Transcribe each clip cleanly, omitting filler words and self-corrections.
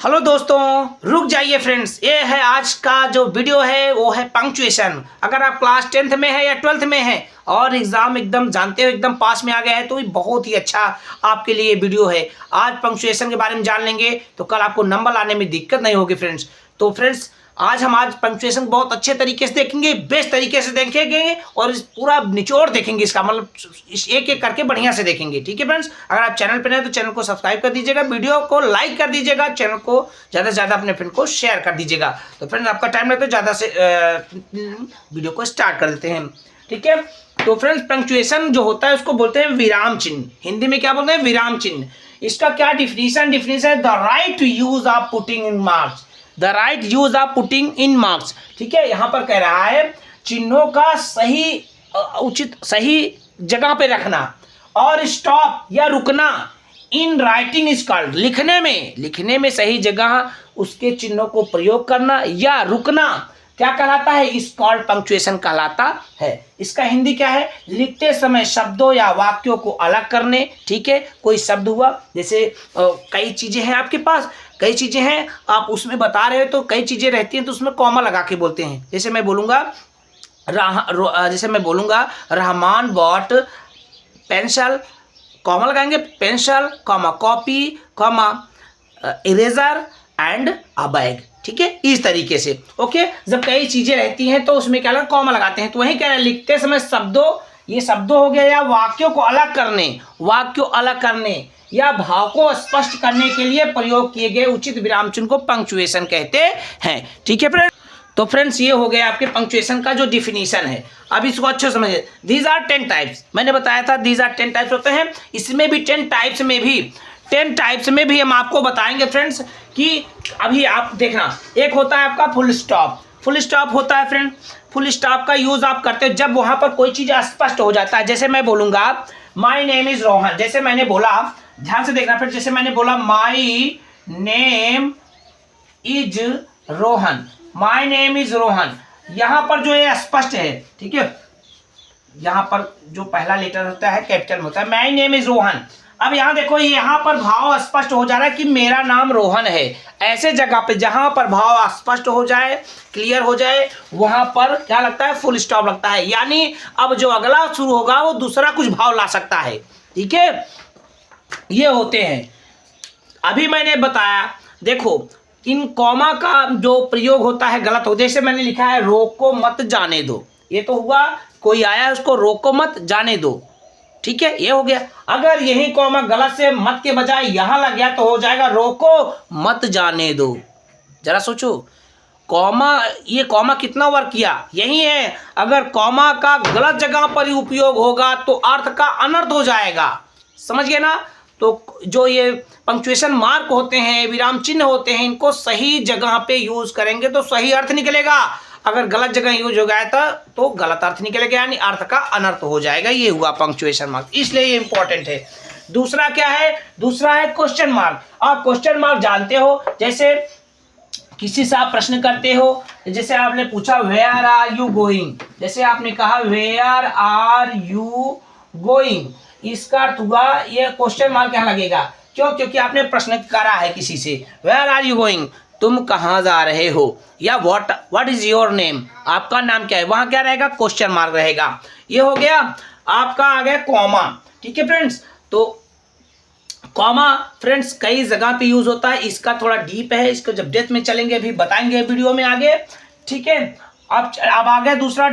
Hello दोस्तों, रुक जाइए फ्रेंड्स। ये है आज का जो वीडियो है वो है पंक्चुएशन। अगर आप क्लास 10th में है या 12th में है और एग्जाम एकदम जानते हो एकदम पास में आ गया है तो ये बहुत ही अच्छा आपके लिए वीडियो है। आज पंक्चुएशन के बारे में जान लेंगे तो कल आपको नंबर लाने में दिक्कत नहीं होगी फ्रेंड्स। तो फ्रेंड्स आज पंक्चुएशन बहुत अच्छे तरीके से देखेंगे, बेस्ट तरीके से देखेंगे और इस पूरा निचोड़ देखेंगे इसका, मतलब एक एक करके बढ़िया से देखेंगे। ठीक है फ्रेंड्स, अगर आप चैनल पर नए तो चैनल को सब्सक्राइब कर दीजिएगा, वीडियो को लाइक कर दीजिएगा, चैनल को ज़्यादा से ज़्यादा अपने फ्रेंड को शेयर कर दीजिएगा। तो फ्रेंड्स आपका टाइम लगता है, ज़्यादा से वीडियो को स्टार्ट कर देते हैं। ठीक है, तो फ्रेंड्स पंक्चुएशन जो होता है उसको बोलते हैं विराम चिन्ह। हिंदी में क्या बोलते हैं? विराम चिन्ह। इसका क्या डिफिनीशन है? The right use of putting in marks, the right use of putting in marks. ठीक है, यहां पर कह रहा है चिन्हों का सही उचित सही जगह पे रखना और स्टॉप या रुकना इन राइटिंग इज कॉल्ड, लिखने में सही जगह उसके चिन्हों को प्रयोग करना या रुकना क्या कहलाता है? इस कॉल्ड पंक्चुएशन कहलाता है। इसका हिंदी क्या है? लिखते समय शब्दों या वाक्यों को अलग करने। ठीक है, कोई शब्द हुआ, जैसे कई चीजें हैं आपके पास, कई चीजें हैं आप उसमें बता रहे हो तो कई चीजें रहती हैं तो उसमें कॉमा लगा के बोलते हैं। जैसे मैं बोलूंगा रहमान बॉट पेंसिल, कॉमा लगाएंगे, pencil comma copy comma eraser and a bag. ठीक है, इस तरीके से। ओके, जब कई चीजें रहती हैं तो उसमें क्या कॉमा लगाते हैं। तो वही कह रहे हैं लिखते समय ये शब्दों हो गया या वाक्यों को अलग करने या भाव को स्पष्ट करने के लिए प्रयोग किए गए उचित विराम चिन्ह को पंक्चुएशन कहते हैं। ठीक है फ्रेंड्स, तो फ्रेंड्स ये हो गया आपके पंक्चुएशन का जो डिफिनीशन है। अब इसको अच्छे से समझिए। दीज आर 10 टाइप्स, मैंने बताया था दीज आर 10 टाइप्स होते हैं। इसमें भी 10 टाइप्स में भी हम आपको बताएंगे फ्रेंड्स कि अभी आप देखना, एक होता है आपका फुल स्टॉप होता है फ्रेंड। फुल स्टॉप का यूज आप करते हो जब वहां पर कोई चीज स्पष्ट हो जाता है। जैसे मैं बोलूंगा माई नेम इज रोहन, जैसे मैंने बोला, ध्यान से देखना फ्रेंड, जैसे मैंने बोला my name is Rohan, my name is Rohan, यहां पर जो है स्पष्ट है। ठीक है, यहां पर जो पहला लेटर होता है कैपिटल होता है, माई नेम इज रोहन। अब यहां देखो, यहां पर भाव स्पष्ट हो जा रहा है कि मेरा नाम रोहन है। ऐसे जगह पे जहां पर भाव स्पष्ट हो जाए, क्लियर हो जाए, वहां पर क्या लगता है? फुल स्टॉप लगता है। यानी अब जो अगला शुरू होगा वो दूसरा कुछ भाव ला सकता है। ठीक है, ये होते हैं। अभी मैंने बताया, देखो इन कॉमा का जो प्रयोग होता है गलत हो, जैसे मैंने लिखा है रोको मत जाने दो, ये तो हुआ कोई आया उसको रोको मत जाने दो। ठीक है, ये हो गया। अगर यही कॉमा गलत से मत के बजाय यहां लग गया तो हो जाएगा रोको मत जाने दो। जरा सोचो, ये कॉमा कितना वर्क किया? यही है। अगर कॉमा का गलत जगह पर ही उपयोग होगा तो अर्थ का अनर्थ हो जाएगा। समझ गए ना? तो जो ये पंक्चुएशन मार्क होते हैं, विराम चिन्ह होते हैं, इनको सही जगह पे यूज करेंगे तो सही अर्थ निकलेगा। अगर गलत जगह यूज हो गया था तो गलत अर्थ निकलेगा, यानी अर्थ का अनर्थ हो जाएगा। ये हुआ पंक्चुएशन मार्क, इसलिए ये इंपॉर्टेंट है। दूसरा क्या है? दूसरा है क्वेश्चन मार्क। आप क्वेश्चन मार्क जानते हो, जैसे किसी से आप प्रश्न करते हो, जैसे आपने पूछा वेयर आर यू गोइंग, जैसे आपने कहा वेयर आर यू गोइंग, इसका अर्थ हुआ ये क्वेश्चन मार्क यहाँ लगेगा। क्यों? क्योंकि आपने प्रश्न करा है किसी से, वेयर आर यू गोइंग, तुम कहाँ जा रहे हो, या व्हाट इज योर नेम, आपका नाम क्या है, वहां क्या रहेगा? क्वेश्चन मार्क रहेगा। ये हो गया आपका, आ गया कॉमा। ठीक है फ्रेंड्स, तो कॉमा फ्रेंड्स कई जगह पे यूज होता है। इसका थोड़ा डीप है, इसको जब डेप्थ में चलेंगे अभी बताएंगे वीडियो में आगे। ठीक है, अब आ गया दूसरा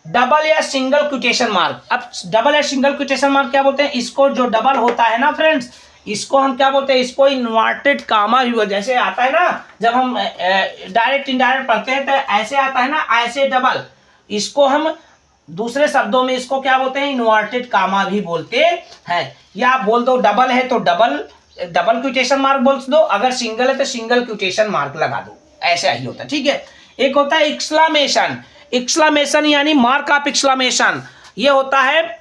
डबल या सिंगल क्विटेशन मार्क। अब डबल या सिंगल क्विटेशन मार्क क्या बोलते हैं? इसको जो डबल होता है ना फ्रेंड्स, इसको हम क्या बोलते हैं? इसको इन्वर्टेड कामा भी बोलते हैं। जैसे आता है ना, जब हम डायरेक्ट इनडायरेक्ट पढ़ते हैं तो ऐसे आता है ना, ऐसे डबल, इसको हम दूसरे शब्दों में इसको क्या बोलते हैं? इन्वर्टेड कामा भी बोलते हैं। या आप बोल दो डबल है तो डबल क्विटेशन मार्क बोल दो, अगर सिंगल है तो सिंगल क्विटेशन मार्क लगा दो, ऐसा ही होता है। ठीक है, एक होता है एक्सक्लामेशन यानी मार्क ऑफ एक्सक्लामेशन। ये होता है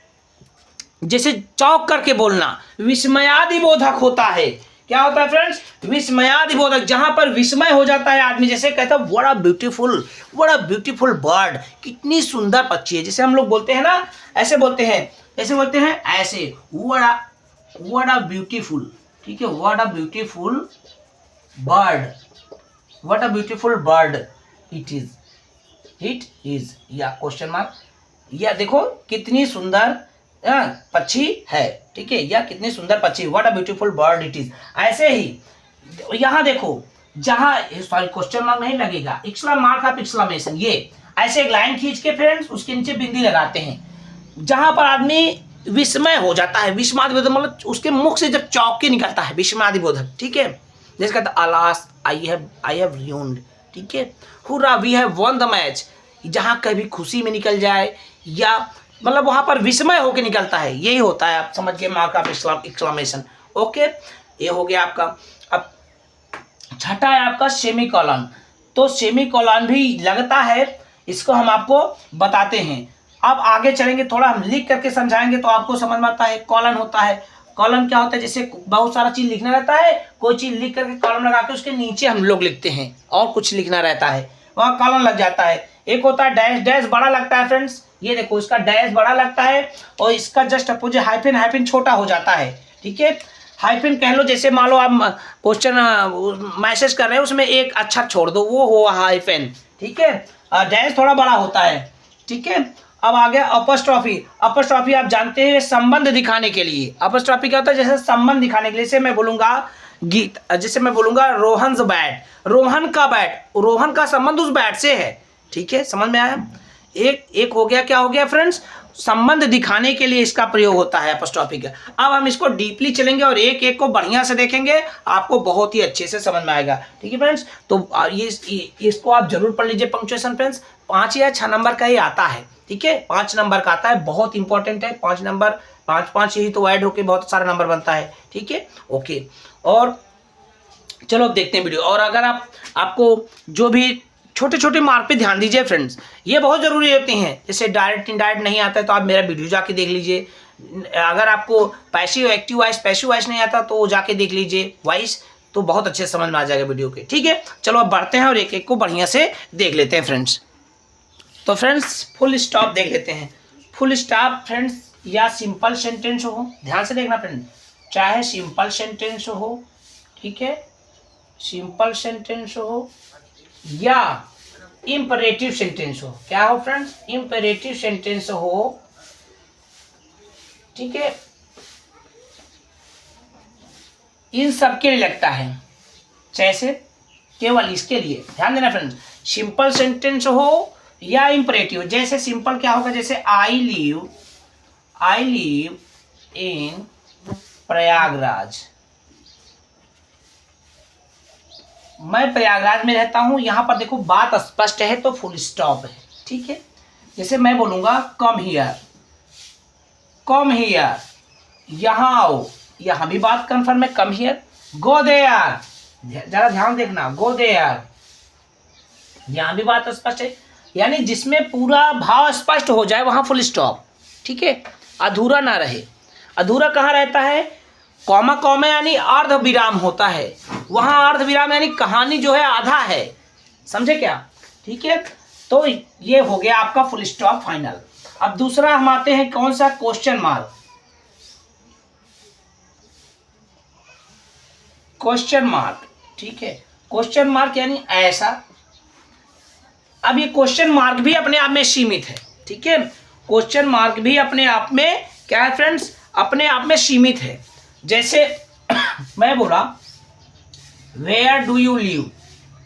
जैसे चौंक करके बोलना, विस्मयादिबोधक होता है। क्या होता है फ्रेंड्स? विस्मयादिबोधक, जहां पर विस्मय हो जाता है आदमी, जैसे कहता है व्हाट अ ब्यूटीफुल बर्ड, कितनी सुंदर पक्षी है। जैसे हम लोग बोलते हैं ना, ऐसे बोलते हैं ऐसे व्हाट अ ब्यूटीफुल। ठीक है, what a beautiful bird, what a beautiful bird it is, it is, या क्वेश्चन मार्क, या देखो कितनी सुंदर पक्षी है, ठीक है, या कितनी सुंदर पक्षी, what a beautiful bird it is. ऐसे ही यहाँ देखो, जहाँ सॉरी क्वेश्चन मार्क नहीं लगेगा, एक्सक्लेमेशन मार्क ऑफ एक्सक्लेमेशन, ये ऐसे एक लाइन खींच के फ्रेंड्स उसके नीचे बिंदी लगाते हैं, जहां पर आदमी विस्मय हो जाता है, विस्मयादिबोधक मतलब उसके मुख से जब चौंक के निकलता है विस्मयादिबोधक, ठीक है, जैसे कहता अलास आई हैव रून्ड, ठीक है, hurrah we have won the match, जहां कभी खुशी में निकल जाए या मतलब वहां पर विस्मय होकर निकलता है, यही होता है, आप समझ गए मार्क ऑफ एक्सक्लेमेशन। ओके, ये हो गया आपका। अब छठा है आपका सेमीकोलन, तो सेमीकोलन भी लगता है, इसको हम आपको बताते हैं। अब आगे चलेंगे, थोड़ा हम लिख करके समझाएंगे तो आपको समझ में आता है। कॉलन होता है, कॉलन क्या होता है, जैसे बहुत सारा चीज लिखना रहता है, कोई चीज लिख करके कॉलम लगा के उसके नीचे हम लोग लिखते हैं और कुछ लिखना रहता है, वहाँ कॉलन लग जाता है। एक होता है डैश, डैश बड़ा लगता है फ्रेंड्स, ये देखो इसका डैश बड़ा लगता है और इसका जस्ट अपोजिट हाइफन, हाइफन छोटा हो जाता है, ठीक है, हाइफन कह लो, जैसे मान लो आप क्वेश्चन मैसेज कर रहे हैं उसमें एक अक्षर छोड़ दो, वो हो हाइफन, ठीक है, डैश थोड़ा बड़ा होता है, ठीक है। अब आ गया अपस्ट्रॉफी, अपस्ट्रॉफी आप जानते हैं संबंध दिखाने के लिए, अपस्ट्रॉफी क्या होता है, जैसे संबंध दिखाने के लिए, जैसे मैं बोलूंगा गीत, जैसे मैं बोलूंगा रोहन्स बैट, रोहन का बैट, रोहन का संबंध उस बैट से है, ठीक है, समझ में आया। एक हो गया, क्या हो गया फ्रेंड्स, संबंध दिखाने के लिए इसका प्रयोग होता है अपस्ट्रॉफी का। अब हम इसको डीपली चलेंगे और एक एक को बढ़िया से देखेंगे, आपको बहुत ही अच्छे से समझ में आएगा, ठीक है फ्रेंड्स। तो इसको आप जरूर पढ़ लीजिए। पंक्चुएशन फ्रेंड्स 5 या 6 नंबर का ही आता है, ठीक है, 5 नंबर का आता है, बहुत इंपॉर्टेंट है 5 नंबर, 5 यही तो ऐड होके बहुत सारा नंबर बनता है, ठीक है, ओके। और चलो अब देखते हैं वीडियो। और अगर आपको जो भी छोटे छोटे मार्क पे ध्यान दीजिए फ्रेंड्स, ये बहुत ज़रूरी होते हैं, जैसे डायरेक्ट इनडायरेक्ट नहीं आता है तो आप मेरा वीडियो जाके देख लीजिए, अगर आपको passive active voice passive voice नहीं आता तो जाके देख लीजिए वॉइस, तो बहुत अच्छे से समझ में आ जाएगा वीडियो के, ठीक है। चलो अब बढ़ते हैं और एक एक को बढ़िया से देख लेते हैं फ्रेंड्स। तो फ्रेंड्स फुल स्टॉप देख लेते हैं। फुल स्टॉप फ्रेंड्स या सिंपल सेंटेंस हो, ध्यान से देखना फ्रेंड्स, चाहे सिंपल सेंटेंस हो, ठीक है, सिंपल सेंटेंस हो या इंपरेटिव सेंटेंस हो, क्या हो फ्रेंड्स, इंपरेटिव सेंटेंस हो, ठीक है, इन सब के लिए लगता है, जैसे केवल इसके लिए ध्यान देना फ्रेंड्स, सिंपल सेंटेंस हो या इंपरेटिव। जैसे सिंपल क्या होगा, जैसे आई लिव इन प्रयागराज, मैं प्रयागराज में रहता हूं, यहां पर देखो बात स्पष्ट है तो फुल स्टॉप है, ठीक है। जैसे मैं बोलूंगा कम हियर, यहां आओ, यहां भी बात कंफर्म है, कम हियर, गो देयर, जरा ध्यान देखना, गो देयर, यहां भी बात स्पष्ट है, यानी जिसमें पूरा भाव स्पष्ट हो जाए वहां फुल स्टॉप, ठीक है, अधूरा ना रहे। अधूरा कहाँ रहता है, कॉमा कॉमा यानी अर्ध विराम होता है, वहां अर्ध विराम यानी कहानी जो है आधा है, समझे क्या, ठीक है। तो ये हो गया आपका फुल स्टॉप फाइनल। अब दूसरा हम आते हैं कौन सा, क्वेश्चन मार्क। क्वेश्चन मार्क, ठीक है, क्वेश्चन मार्क यानी ऐसा। अब ये क्वेश्चन मार्क भी अपने आप में सीमित है, ठीक है, क्वेश्चन मार्क भी अपने आप में क्या है फ्रेंड्स, अपने आप में सीमित है। जैसे मैं बोला where do you live,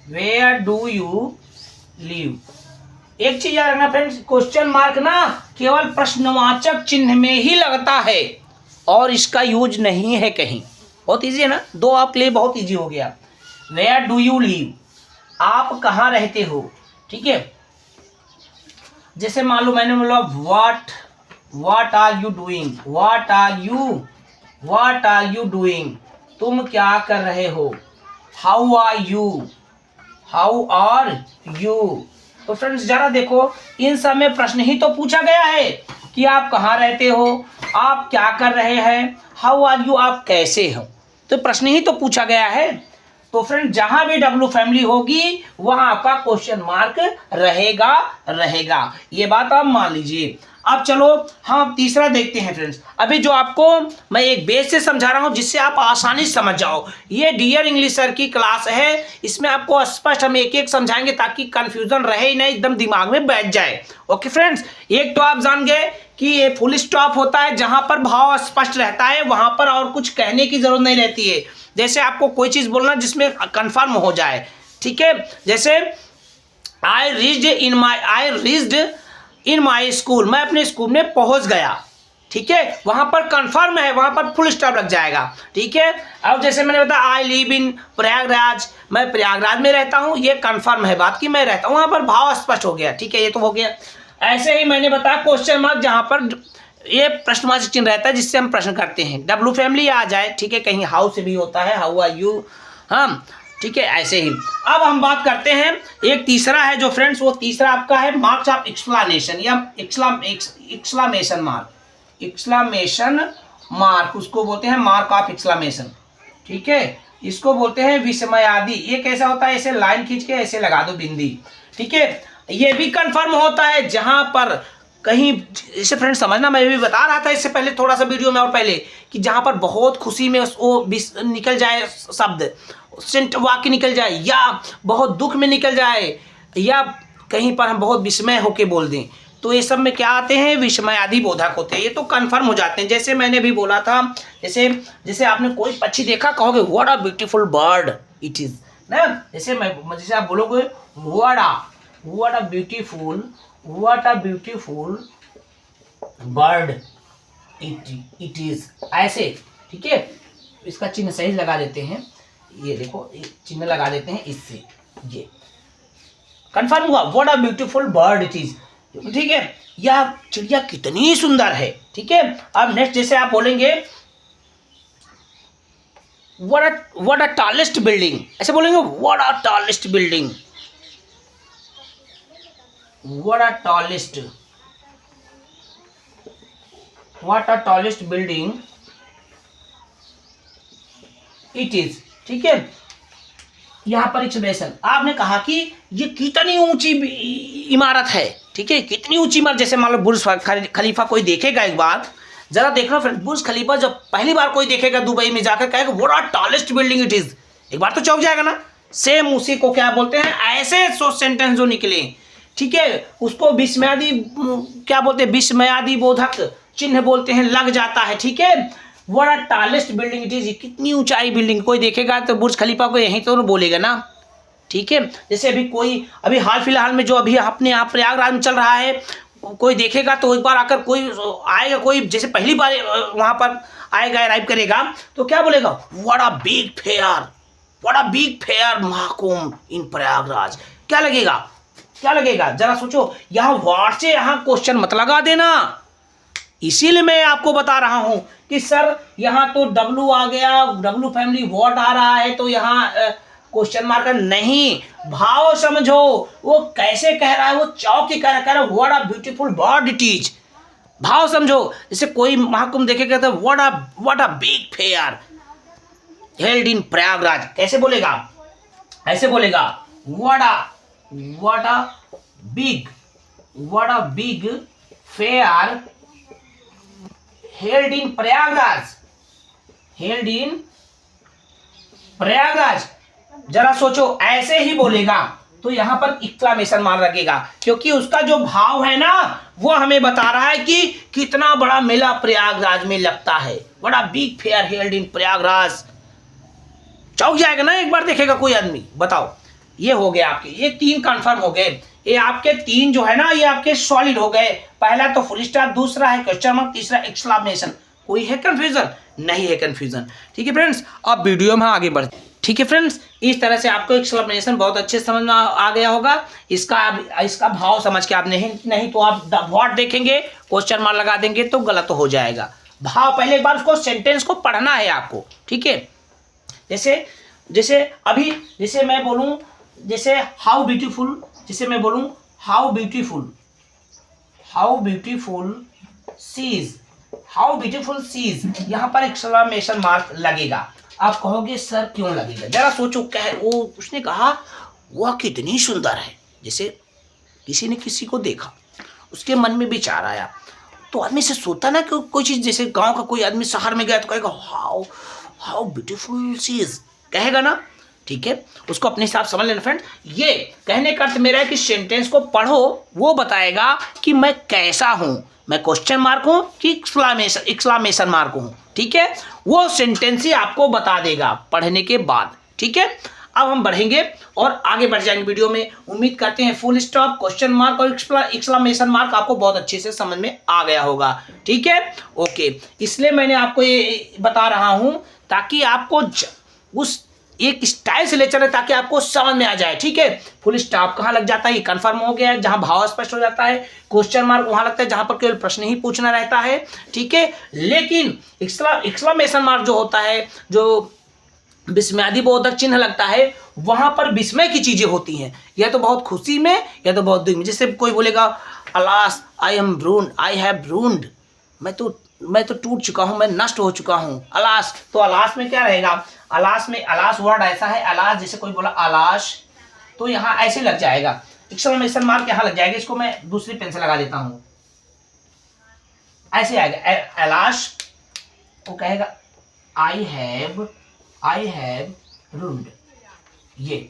where do you live, एक चीज याद रखना फ्रेंड्स, क्वेश्चन मार्क ना केवल प्रश्नवाचक चिन्ह में ही लगता है और इसका यूज नहीं है कहीं। बहुत इजी है ना, दो आपके लिए बहुत इजी हो गया। वेयर डू यू लिव, आप कहाँ रहते हो, ठीक है। जैसे मान लो मैंने बोला what are you doing, what are you doing, तुम क्या कर रहे हो, हाउ आर यू। तो फ्रेंड्स जरा देखो, इन सब में प्रश्न ही तो पूछा गया है कि आप कहाँ रहते हो, आप क्या कर रहे हैं, हाउ आर यू आप कैसे हो, तो प्रश्न ही तो पूछा गया है। तो फ्रेंड जहां भी डब्ल्यू फैमिली होगी वहां आपका क्वेश्चन मार्क रहेगा, ये बात आप मान लीजिए। अब चलो हम तीसरा देखते हैं फ्रेंड्स। अभी जो आपको मैं एक बेस से समझा रहा हूं जिससे आप आसानी से समझ जाओ। ये डियर इंग्लिश सर की क्लास है, इसमें आपको स्पष्ट हम एक एक समझाएंगे ताकि कंफ्यूजन रहे ही नहीं, एकदम दिमाग में बैठ जाए। ओके फ्रेंड्स, एक तो आप जान गए कि ये फुल स्टॉप होता है, जहां पर भाव स्पष्ट रहता है वहां पर और कुछ कहने की जरूरत नहीं रहती है। जैसे आपको कोई चीज बोलना जिसमें कंफर्म हो जाए, ठीक है। जैसे I reached in my school, मैं अपने स्कूल में पहुंच गया, ठीक है। वहां पर कंफर्म है, वहां पर फुल स्टॉप लग जाएगा, ठीक है। अब जैसे मैंने बताया आई लिव इन प्रयागराज, मैं प्रयागराज में रहता हूं, ये कंफर्म है बात की मैं रहता हूं, वहां पर भाव स्पष्ट हो गया, ठीक है, ये तो हो गया। ऐसे ही मैंने बताया क्वेश्चन मार्क, जहां पर ये प्रश्नवाचक चिन्ह रहता है जिससे हम प्रश्न करते हैं। डब्लू फैमिली आ जाए, ठीक है, कहीं हाउ से भी होता है, हाउ आर यू, हम, ठीक है, ऐसे ही। अब हम बात करते हैं एक तीसरा है जो फ्रेंड्स, वो तीसरा आपका है मार्क्स ऑफ एक्सप्लेनेशन या एक्सक्लामेशन मार्क। एक्सक्लामेशन मार्क उसको बोलते हैं मार्क ऑफ एक्सक्लामेशन, ठीक है। इसको बोलते हैं विस्मयादि। ये कैसा होता है, ऐसे लाइन खींच के ऐसे लगा दो बिंदी, ठीक है। ये भी कंफर्म होता है जहां पर कहीं, इसे फ्रेंड्स समझना, मैं भी बता रहा था इससे पहले थोड़ा सा वीडियो में और पहले, कि जहां पर बहुत खुशी में वो निकल जाए शब्द, वाक्य निकल जाए, या बहुत दुख में निकल जाए, या कहीं पर हम बहुत विस्मय होके बोल दें, तो ये सब में क्या आते हैं, विस्मयादि बोधक होते हैं। ये तो कंफर्म हो जाते हैं। जैसे मैंने भी बोला था, जैसे आपने कोई पक्षी देखा, कहोगे what a beautiful bird it is ना। जैसे आप बोलोगे what a beautiful bird it is, ऐसे, ठीक है। इसका चिन्ह सही लगा देते हैं, ये देखो चिन्ह लगा देते हैं इससे, ये कंफर्म हुआ, what a beautiful bird it is, ठीक है। यह चिड़िया कितनी सुंदर है, ठीक है। अब नेक्स्ट जैसे आप बोलेंगे व्हाट अ टॉलेस्ट बिल्डिंग, ऐसे बोलेंगे what a tallest building, what a tallest building it is, ठीक है। यहां पर एक्सप्रेशन आपने कहा कि ये कितनी ऊंची इमारत है, ठीक है, कितनी ऊंची इमारत। जैसे मान लो बुर्ज खलीफा कोई देखेगा, एक बार जरा देखना फ्रेंड, बुर्ज खलीफा जब पहली बार कोई देखेगा दुबई में जाकर, कहेगा what a tallest building it is, एक बार तो चौंक जाएगा ना। सेम उसी को क्या बोलते हैं, ऐसे सेंटेंस जो निकले, ठीक है, उसको विस्मयादि क्या बोलते हैं, विस्मयादि बोधक चिन्ह बोलते हैं, लग जाता है, ठीक है। What a tallest building it is, कितनी ऊंचाई बिल्डिंग, कोई देखेगा तो बुर्ज खलीफा को यहीं तो बोलेगा ना, ठीक है। जैसे अभी हाल फिलहाल में जो अभी अपने यहाँ प्रयागराज में चल रहा है, कोई देखेगा तो एक बार आकर कोई आएगा, कोई जैसे पहली बार वहां पर आएगा, अराइव करेगा, तो क्या बोलेगा, what a big fair Mahakumbh in Prayagraj. क्या लगेगा जरा सोचो। यहाँ वाट से यहाँ क्वेश्चन मत लगा देना, इसीलिए मैं आपको बता रहा हूं कि सर यहाँ तो डब्लू आ गया, डब्लू फैमिली वॉट आ रहा है, तो यहाँ क्वेश्चन मार्क नहीं, भाव समझो, वो कैसे कह रहा है, वो चौक के कह रहा है what a beautiful bird it is, भाव समझो। जैसे कोई महाकुंभ देखेगा तो what a big fair held in Prayagraj, कैसे बोलेगा, ऐसे बोलेगा what a big fair held in Prayagraj, जरा सोचो, ऐसे ही बोलेगा तो यहां पर एक्सक्लेमेशन मार्क लगेगा, क्योंकि उसका जो भाव है ना वो हमें बता रहा है कि कितना बड़ा मेला प्रयागराज में लगता है। बड़ा big fair held in Prayagraj, चौंक जाएगा ना एक बार देखेगा कोई आदमी। बताओ, ये हो गया आपके, ये 3 कंफर्म हो गए। ये आपके 3 जो है ना, ये आपके सॉलिड हो गए। पहला तो फुल स्टॉप, दूसरा है क्वेश्चन मार्क, तीसरा एक्सक्लेमेशन। कोई है कंफ्यूजन? नहीं है कंफ्यूजन, ठीक है फ्रेंड्स। अब वीडियो में आगे बढ़ते, ठीक है फ्रेंड्स। इस तरह से आपको एक्सक्लेमेशन बहुत अच्छे से समझ में आ गया होगा। इसका भाव समझ के आप नहीं तो आप व्हाट देखेंगे, क्वेश्चन मार्क लगा देंगे तो गलत हो जाएगा। भाव पहले एक बार उसको सेंटेंस को पढ़ना है आपको, ठीक है। जैसे मैं बोलूं, जैसे हाउ ब्यूटीफुल, जैसे मैं बोलूं हाउ ब्यूटीफुल सीज, यहां पर एक्सक्लेमेशन मार्क लगेगा। आप कहोगे सर क्यों लगेगा, जरा सोचो। उसने कहा वह कितनी सुंदर है, जैसे किसी ने किसी को देखा, उसके मन में विचार आया, तो आदमी से सोचता ना कि कोई चीज़, जैसे गांव का कोई आदमी शहर में गया तो कहेगा how how beautiful she is, कहेगा ना, ठीक है। उसको अपने हिसाब समझ लेना फ्रेंड। ये कहने का अर्थ मेरा है कि सेंटेंस को पढ़ो, वो बताएगा कि मैं कैसा हूं, मैं क्वेश्चन मार्क हूं कि एक्सक्लामेशन मार्क हूं, ठीक है। वो सेंटेंस ही आपको बता देगा पढ़ने के बाद, ठीक है। अब हम बढ़ेंगे और आगे बढ़ जाएंगे वीडियो में। उम्मीद करते हैं फुल स्टॉप, क्वेश्चन मार्क और एक्सक्लामेशन मार्क आपको बहुत अच्छे से समझ में आ गया होगा, ठीक है। ओके, इसलिए मैंने आपको ये बता रहा हूं ताकि आपको उस एक स्टाइल से ले चले, ताकि आपको समझ में आ जाए, ठीक है। फुल स्टॉप कहाँ लग जाता है, ये कंफर्म हो गया है, जहां भाव स्पष्ट हो जाता है। क्वेश्चन मार्क वहां लगता है जहां पर केवल प्रश्न ही पूछना रहता है, ठीक है। लेकिन एक्सक्लामेशन मार्क जो होता है, जो विस्मयादि बोधक चिन्ह लगता है, वहां पर विस्मय की चीजें होती हैं, या तो बहुत खुशी में या तो बहुत दुख में। जैसे कोई बोलेगा alas I am ruined, I have ruined, मैं तो टूट चुका हूं, मैं नष्ट हो चुका हूं, अलास। तो अलास में क्या रहेगा, अलास में, अलास वर्ड ऐसा है, अलास जैसे कोई बोला अलाश, तो यहाँ ऐसे लग जाएगा, एक्सक्लेमेशन मार्क यहाँ लग जाएगा। इसको मैं दूसरी पेन से लगा देता हूं, ऐसे आएगा अलाश, वो कहेगा आई हैव रून्ड, ये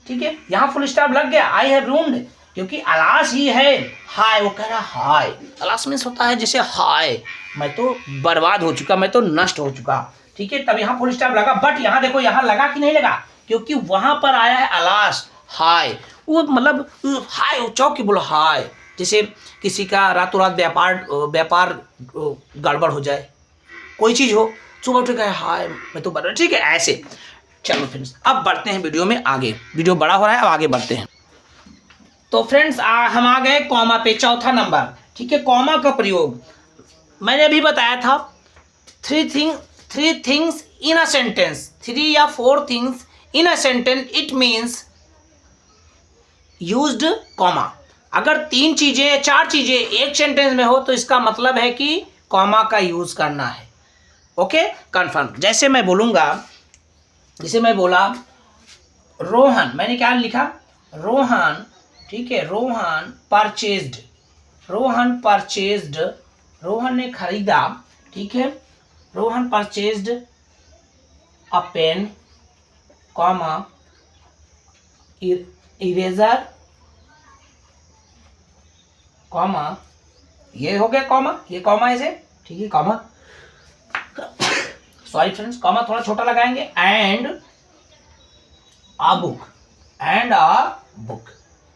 ठीक है। यहां फुल स्टॉप लग गया, आई हैव रून्ड, क्योंकि अलास ही है, हाय, वो कह रहा हाय, अलास मीन्स होता है जैसे हाय, मैं तो बर्बाद हो चुका, मैं तो नष्ट हो चुका, ठीक है। तब यहाँ फुल स्टॉप लगा। बट यहाँ देखो, यहाँ लगा कि नहीं लगा, क्योंकि वहां पर आया है अलास, हाय, वो मतलब हाय, चौक के बोलो हाय। जैसे किसी का रातों रात व्यापार गड़बड़ हो जाए, कोई चीज हो, सुबह उठ गए हाय मैं तो बर्बाद, ठीक है, ऐसे। चलो फ्रेंड्स, अब बढ़ते हैं वीडियो में आगे, वीडियो बड़ा हो रहा है, अब आगे बढ़ते हैं। तो फ्रेंड्स हम आ गए कॉमा पे, चौथा नंबर, ठीक है। कॉमा का प्रयोग मैंने अभी बताया था, three things in a sentence, 3 या 4 things in a sentence, it means used comma. अगर 3 चीजें या 4 चीजें एक सेंटेंस में हो तो इसका मतलब है कि कॉमा का यूज करना है, ओके, कंफर्म। जैसे मैं बोलूंगा, जैसे मैं बोला रोहन, मैंने क्या लिखा, रोहन, ठीक है, रोहन परचेज्ड, रोहन ने खरीदा, ठीक है, रोहन परचेज्ड अ पेन, कॉमा इरेजर, कॉमा, ये हो गया कॉमा, ये कॉमा ऐसे, ठीक है, कॉमा, सॉरी फ्रेंड्स, कॉमा थोड़ा छोटा लगाएंगे, एंड अ बुक,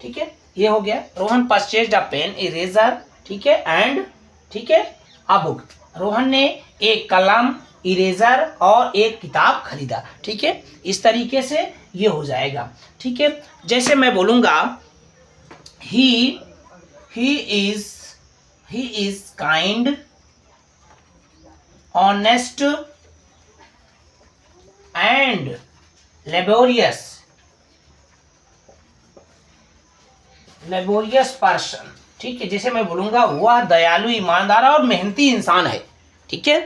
ठीक है, ये हो गया। रोहन परचेज्ड अ पेन, इरेजर, ठीक है, एंड, ठीक है, अ बुक। रोहन ने एक कलम, इरेजर और एक किताब खरीदा, ठीक है। इस तरीके से ये हो जाएगा, ठीक है। जैसे मैं बोलूंगा he is kind, honest and laborious person, ठीक है। जैसे मैं बोलूंगा वह दयालु, ईमानदार और मेहनती इंसान है, ठीक है।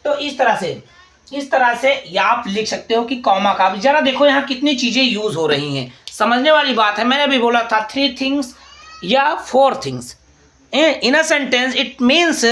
तो इस तरह से या आप लिख सकते हो कि कॉमा का। जरा देखो यहाँ कितनी चीजें यूज हो रही हैं, समझने वाली बात है। मैंने अभी बोला था 3 थिंग्स या 4 things in a sentence, it means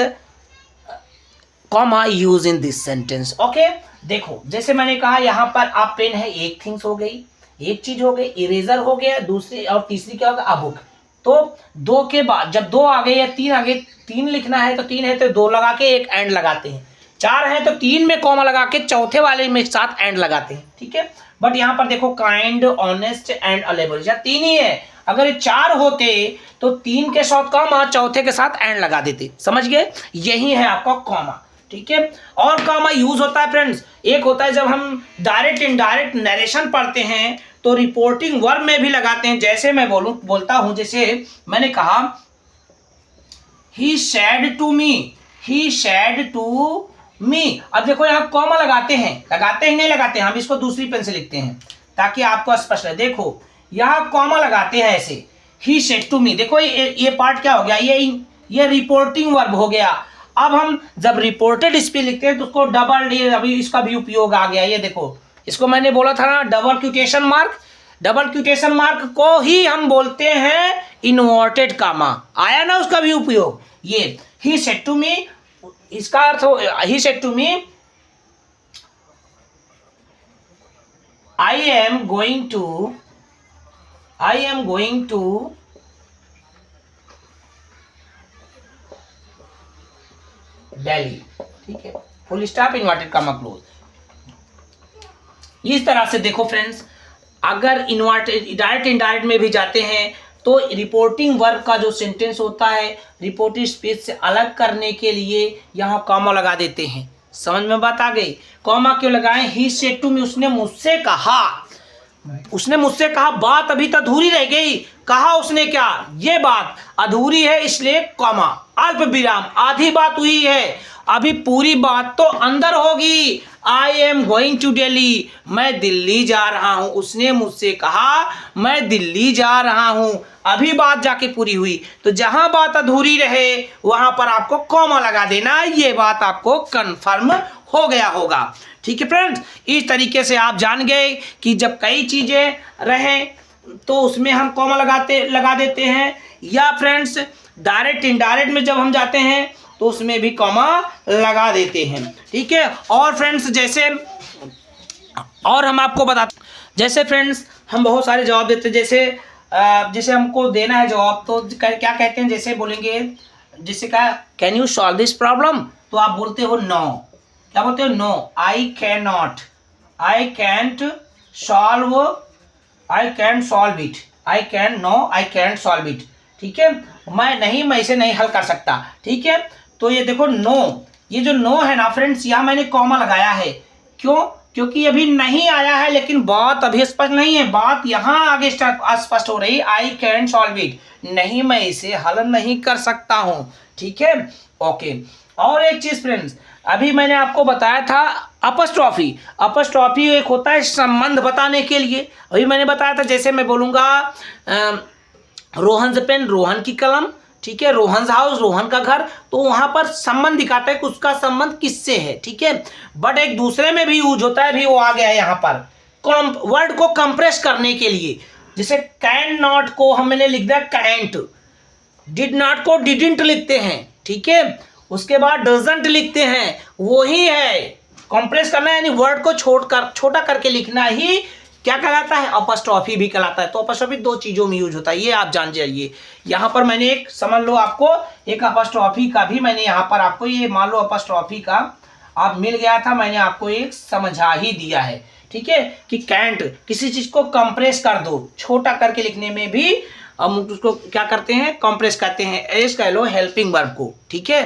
comma use in this sentence, okay. देखो जैसे मैंने कहा यहाँ पर आप पेन है, एक थिंग्स हो गई, एक चीज हो गई, इरेजर हो गया, दूसरी और तीसरी क्या होगा, बुक। तो 2 के बाद जब 2 आ गए या 3 आ गए, 3 लिखना है तो 3 है तो 2 लगा के एक एंड लगाते हैं, 4 है तो 3 में कॉमा लगा के चौथे वाले में साथ एंड लगाते हैं, ठीक है। बट यहाँ पर देखो काइंड, ऑनेस्ट एंड लेबोरियस, 3 ही है। अगर ये 4 होते तो 3 के साथ कॉमा, चौथे के साथ एंड लगा देते, समझ गए, यही है आपका कॉमा, ठीक है। और कॉमा यूज होता है फ्रेंड्स, एक होता है जब हम डायरेक्ट इनडायरेक्ट नरेशन पढ़ते हैं तो रिपोर्टिंग वर्ब में भी लगाते हैं। जैसे मैं बोलता हूं, जैसे मैंने कहा ही सैड टू मी, अब देखो यहाँ कॉमा लगाते हैं ही नहीं लगाते हैं, हम इसको दूसरी पेन से लिखते हैं ताकि आपको स्पष्ट रहे। देखो यहाँ कॉमा लगाते हैं ऐसे, ही सेड टू मी, देखो ये पार्ट क्या हो गया, ये रिपोर्टिंग वर्ब हो गया। अब हम जब रिपोर्टेड स्पीच लिखते हैं तो उसको डबल, अभी इसका भी उपयोग आ गया, ये देखो, इसको मैंने बोला था ना डबल क्यूटेशन मार्क को ही हम बोलते हैं इन्वर्टेड कामा, आया ना उसका भी उपयोग। ये ही सेड टू मी, इसका अर्थ हो, he said to me I am going to Delhi, ठीक है, full stop inverted comma close. इस तरह से देखो फ्रेंड्स, अगर इन्वर्टेड डायरेक्ट इनडायरेक्ट में भी जाते हैं तो रिपोर्टिंग वर्ब का जो सेंटेंस होता है रिपोर्टिंग स्पीच से अलग करने के लिए यहाँ कॉमा लगा देते हैं। समझ में बात आ गई? कॉमा क्यों लगाएं? ही सेड टू मी, उसने मुझसे कहा, बात अभी तो अधूरी रह गई। कहा उसने क्या? ये बात अधूरी है इसलिए कॉमा, अल्प विराम, आधी बात हुई है, अभी पूरी बात तो अंदर होगी। I am going to Delhi, मैं दिल्ली जा रहा हूं। उसने मुझसे कहा मैं दिल्ली जा रहा हूं, अभी बात जाके पूरी हुई। तो जहां बात अधूरी रहे वहां पर आपको कॉमा लगा देना, ये बात आपको कंफर्म हो गया होगा। ठीक है फ्रेंड्स, इस तरीके से आप जान गए कि जब कई चीजें रहें तो उसमें हम कॉमा लगा देते हैं, या फ्रेंड्स डायरेक्ट इनडायरेक्ट में जब हम जाते हैं तो उसमें भी कॉमा लगा देते हैं। ठीक है, और फ्रेंड्स जैसे और हम आपको बताते, जैसे फ्रेंड्स हम बहुत सारे जवाब देते हैं, जैसे हमको देना है जवाब तो क्या कहते हैं, जैसे बोलेंगे, जैसे कहा can you solve this problem, तो आप बोलते हो नो। क्या बोलते हो? No, I can not, I can't solve, I can solve it, I can no, I can solve it. ठीक है, मैं इसे नहीं हल कर सकता। ठीक है, तो ये देखो नो, ये जो नो है ना फ्रेंड्स, यहाँ मैंने कॉमा लगाया है। क्यों? क्योंकि अभी नहीं आया है, लेकिन बात अभी स्पष्ट नहीं है, बात यहाँ आगे स्पष्ट हो रही। आई कैन सॉल्व इट, नहीं मैं इसे हल नहीं कर सकता हूँ। ठीक है, ओके। और एक चीज फ्रेंड्स, अभी मैंने आपको बताया था अपस्ट्रॉफी। अपस्ट्रॉफी एक होता है संबंध बताने के लिए। अभी मैंने बताया था, जैसे मैं बोलूँगा रोहन पेन, रोहन की कलम, ठीक है, रोहन हाउस, रोहन का घर, तो वहां पर संबंध दिखाता है कि उसका संबंध किससे है। ठीक है, बट एक दूसरे में भी यूज होता है, भी वो आ गया है यहाँ पर वर्ड को कंप्रेस करने के लिए। जैसे कैन नॉट को हमने लिख दिया कैंट, डिड नॉट को डिडंट लिखते हैं। ठीक है, उसके बाद डजंट लिखते हैं, वही है कंप्रेस करना, यानी वर्ड को छोटा करके लिखना ही क्या कहलाता है? अपस्ट्रॉफी भी कहलाता है। तो अपस्ट्रॉफी दो चीजों में यूज होता है, ये आप जान जाइए। यहाँ पर मैंने एक समझ लो, आपको एक अपस्ट्रॉफी का भी मैंने यहाँ पर आपको, ये मान लो अपस्ट्रॉफी का आप मिल गया था, मैंने आपको एक समझा ही दिया है। ठीक है, कि कैंट किसी चीज को कंप्रेस कर दो, छोटा करके लिखने में भी हम उसको क्या करते हैं? कंप्रेस करते हैं। एस कह लो हेल्पिंग वर्ब को। ठीक है,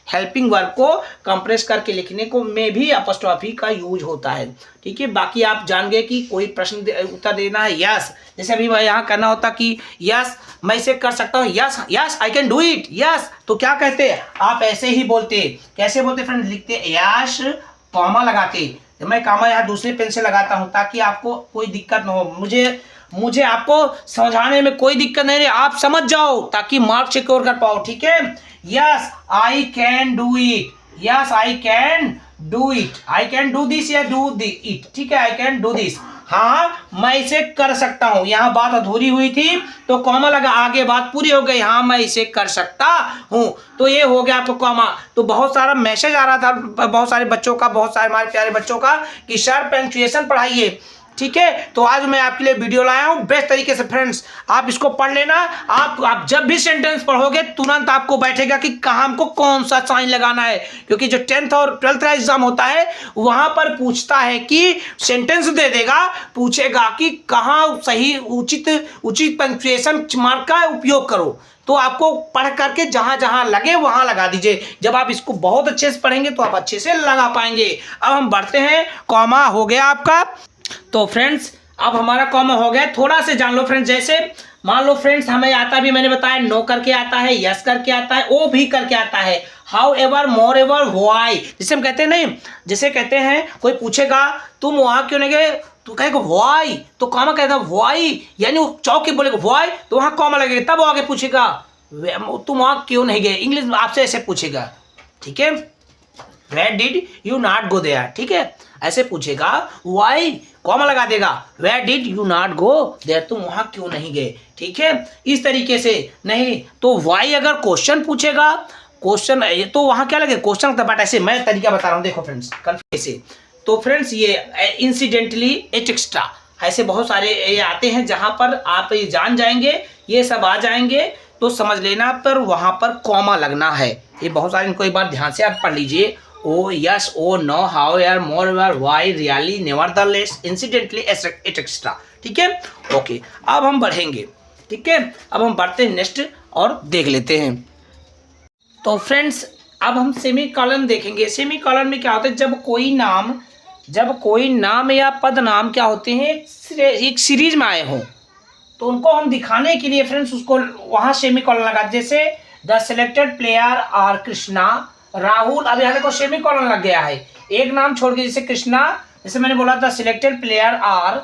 हेल्पिंग वर्ब को कंप्रेस करके लिखने को में भी अपस्ट्रॉफी का यूज होता है। ठीक है, बाकी आप जान गए कि कोई प्रश्न उत्तर देना है यस, जैसे अभी यहाँ करना होता कि यस मैं इसे कर सकता हूँ, yes yes I can do it, yes, तो क्या कहते हैं आप? ऐसे ही बोलते। कैसे बोलते फ्रेंड? लिखते यस, कॉमा लगाते। मैं कॉमा यहाँ दूसरे पेन से लगाता हूँ ताकि आपको कोई दिक्कत न हो, मुझे आपको समझाने में कोई दिक्कत नहीं रहे, आप समझ जाओ ताकि मार्क सिक्योर कर पाओ। ठीक है, yes I can do it, yes I can do it, I can do this या डू इट। ठीक है, आई कैन डू दिस, हाँ मैं इसे कर सकता हूं। यहाँ बात अधूरी हुई थी तो कॉमा लगा, आगे बात पूरी हो गई, हाँ मैं इसे कर सकता हूं, तो ये हो गया आपको कॉमा। तो बहुत सारा मैसेज आ रहा था बहुत सारे बच्चों का, बहुत सारे हमारे प्यारे बच्चों का कि सर पंक्चुएशन पढ़ाइए। ठीक है, तो आज मैं आपके लिए वीडियो लाया हूं बेस्ट तरीके से फ्रेंड्स, आप इसको पढ़ लेना। आप जब भी सेंटेंस पढ़ोगे तुरंत आपको बैठेगा कि कहाँ हमको कौन सा साइन लगाना है, क्योंकि जो 10th और 12th का एग्जाम होता है वहां पर पूछता है कि सेंटेंस दे देगा, पूछेगा कि कहाँ सही उचित पंक्चुएशन मार्क का उपयोग करो, तो आपको पढ़ करके जहां जहां लगे वहां लगा दीजिए। जब आप इसको बहुत अच्छे से पढ़ेंगे तो आप अच्छे से लगा पाएंगे। अब हम बढ़ते हैं, कॉमा हो गया आपका। तो फ्रेंड्स अब हमारा कॉमा हो गया, थोड़ा से जान लो फ्रेंड्स। जैसे मान लो फ्रेंड्स हमें आता भी, मैंने बताया नो करके आता है, यस करके आता है, ओ भी करके आता है, how ever, more ever, why, जिसे हम कहते हैं नहीं, जैसे कहते हैं कोई पूछेगा तुम वहां क्यों नहीं गए, तो कहेगा व्हाई, तो कॉमा कहता है व्हाई, यानी वो चौक के बोलेगा व्हाई, तो वहां कॉमा लगेगा, तब वो आगे पूछेगा तुम वहां क्यों नहीं गए, इंग्लिश में आपसे ऐसे पूछेगा। ठीक है, where did you not go there, ठीक है, ऐसे पूछेगा, वाई कॉमा लगा देगा, where did you not go there, तुम वहां क्यों नहीं गए। ठीक है, इस तरीके से नहीं तो वाई अगर क्वेश्चन पूछेगा क्वेश्चन तो वहाँ क्या लगे क्वेश्चन लगता, बट ऐसे मैं तरीका बता रहा हूँ, देखो फ्रेंड्स ऐसे। तो फ्रेंड्स ये इंसिडेंटली एक्स्ट्रा ऐसे बहुत सारे ये आते हैं जहाँ पर आप ये जान जाएंगे, ये सब आ जाएंगे तो समझ लेना पर वहाँ पर कॉमा लगना है। ये बहुत सारे, इनको एक बार ध्यान से आप पढ़ लीजिए। Oh yes, oh no, however, moreover, why, really, nevertheless, incidentally extra. ठीक है, ओके। अब हम बढ़ेंगे, ठीक है, अब हम बढ़ते हैं नेक्स्ट और देख लेते हैं। तो फ्रेंड्स अब हम सेमी कॉलन देखेंगे। सेमी कॉलन में क्या होता है, जब कोई नाम या पद नाम क्या होते हैं एक सीरीज में आए हों तो उनको हम दिखाने के लिए फ्रेंड्स उसको वहाँ सेमी कॉलन लगा। जैसे the selected player are Krishna, Rahul. अब यहाँ देखो सेमी कॉलन लग गया है, एक नाम छोड़ के, जैसे कृष्णा, जैसे मैंने बोला द सिलेक्टेड प्लेयर आर,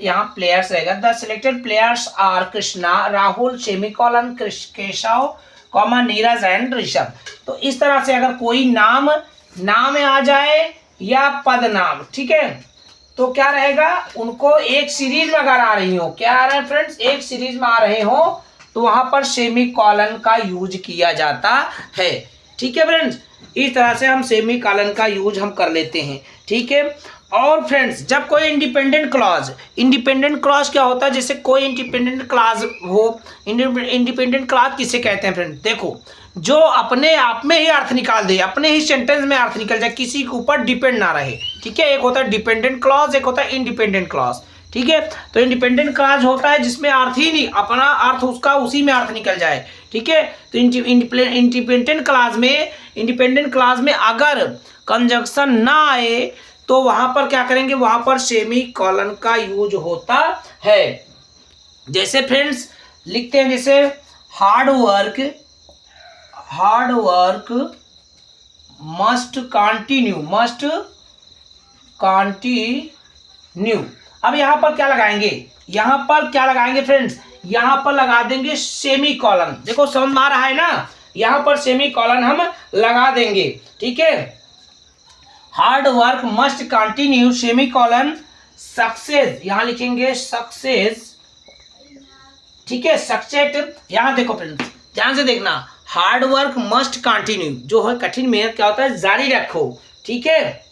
यहाँ प्लेयर्स रहेगा, the selected players are Krishna, Rahul, semicolon, Keshav, comma, Neeraj and Rishabh. तो इस तरह से अगर कोई नाम में आ जाए या पद नाम, ठीक है, तो क्या रहेगा, उनको एक सीरीज में अगर आ रही हो, क्या आ रहा है फ्रेंड्स, एक सीरीज में आ रहे हो तो वहां पर सेमी कॉलन का यूज किया जाता है। ठीक है फ्रेंड्स, इस तरह से हम सेमी कॉलन का यूज हम कर लेते हैं। ठीक है, और फ्रेंड्स जब कोई इंडिपेंडेंट क्लॉज क्या होता है, जैसे कोई इंडिपेंडेंट क्लॉज हो, इंडिपेंडेंट क्लॉज किसे कहते हैं फ्रेंड्स, देखो जो अपने आप में ही अर्थ निकाल दे, अपने ही सेंटेंस में अर्थ निकल जाए, किसी के ऊपर डिपेंड ना रहे। ठीक है, एक होता है डिपेंडेंट क्लॉज, एक होता है इंडिपेंडेंट क्लॉज। ठीक है, तो इंडिपेंडेंट क्लॉज होता है जिसमें अर्थ ही नहीं, अपना अर्थ उसका उसी में अर्थ निकल जाए। ठीक है, तो इंडिपेंडेंट क्लॉज में अगर कंजंक्शन ना आए तो वहां पर क्या करेंगे, वहां पर सेमी कॉलन का यूज होता है। जैसे फ्रेंड्स लिखते हैं, जैसे हार्ड वर्क मस्ट कंटिन्यू, अब यहां पर क्या लगाएंगे, फ्रेंड्स, यहां पर लगा देंगे सेमी कॉलन। देखो समझ में आ रहा है ना, यहां पर सेमी कॉलन हम लगा देंगे। ठीक है, hard work must continue, semi colon, success, यहां लिखेंगे सक्सेस। ठीक है, सक्सेस, यहां देखो फ्रेंड्स ध्यान से देखना, हार्ड वर्क मस्ट कंटिन्यू, जो है कठिन मेहनत क्या होता है, जारी रखो। ठीक है,